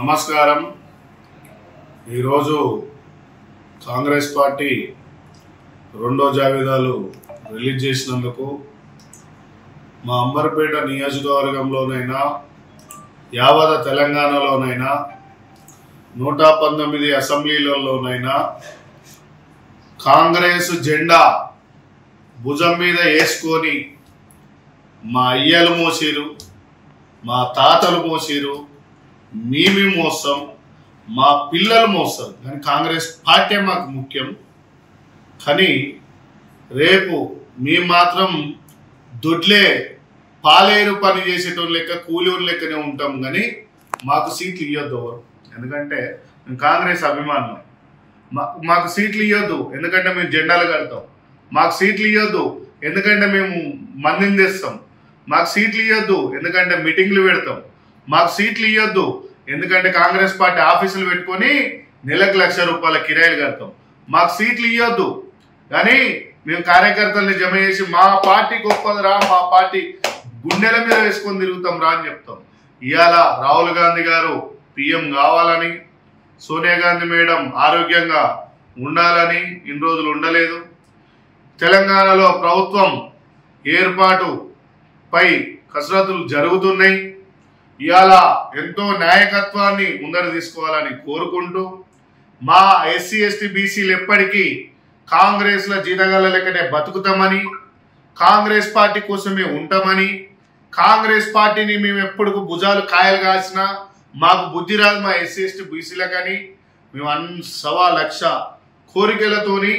నమస్కారం। ఈరోజు కాంగ్రెస్ పార్టీ రెండో జాబితాలు రిలీజ్ చేసినందుకు మా అంబర్పేట నియోజకవర్గంలోనైనా యావత్ తెలంగాణలోనైనా 119 అసెంబ్లీలలోనైనా కాంగ్రెస్ జెండా భుజం మీద వేసుకొని మా అయ్యలు మోసిరు, మా తాతలు మోసిరు, మేమే మోస్తాం, మా పిల్లలు మోస్తారు। కానీ కాంగ్రెస్ పార్టీ మాకు ముఖ్యం। కానీ రేపు మేము మాత్రం దొడ్లే పాలేరు పని చేసేటోళ్ళు లెక్క కూలీలు లెక్కనే ఉంటాం, కానీ మాకు సీట్లు ఇవ్వద్దు ఎవరు। ఎందుకంటే మేము కాంగ్రెస్ అభిమానులు। మాకు సీట్లు ఇవ్వద్దు ఎందుకంటే మేము జెండాలు కడతాం, మాకు సీట్లు ఇవ్వద్దు ఎందుకంటే మేము మందిని తెస్తాం, మాకు సీట్లు ఇవ్వద్దు ఎందుకంటే మీటింగ్లు పెడతాం, మాకు సీట్లు ఇవ్వద్దు ఎందుకంటే కాంగ్రెస్ పార్టీ ఆఫీసులు పెట్టుకొని నెలకు ₹1,00,000 కిరాయిలు కడతాం, మాకు సీట్లు ఇవ్వద్దు కానీ మేము కార్యకర్తల్ని జమ చేసి మా పార్టీ గొప్పదిరా, మా పార్టీ గుండెల మీద వేసుకొని తిరుగుతాం రా అని చెప్తాం। ఇవాళ రాహుల్ గాంధీ గారు PM కావాలని, సోనియా గాంధీ మేడం ఆరోగ్యంగా ఉండాలని ఇన్ని రోజులు ఉండలేదు। తెలంగాణలో ప్రభుత్వం ఏర్పాటుపై కసరత్తులు జరుగుతున్నాయి। ఇవాళ ఎంతో నాయకత్వాన్ని ముందర తీసుకోవాలని కోరుకుంటూ మా SC ST BCలు ఎప్పటికీ కాంగ్రెస్ల జీతగాళ్ళ లెక్కనే బతుకుతామని, కాంగ్రెస్ పార్టీ కోసమే ఉంటామని, కాంగ్రెస్ పార్టీని మేము ఎప్పుడు భుజాలు కాయలు కాసినా మాకు బుద్ధి రాదు మా SC ST BCలకని మేము 1,1,00,000 కోరికలతోని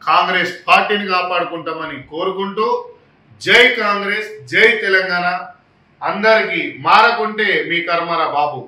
కాంగ్రెస్ పార్టీని కాపాడుకుంటామని కోరుకుంటూ జై కాంగ్రెస్, జై తెలంగాణ। అందరికీ మారకుంటే మీ కర్మరా బాబు।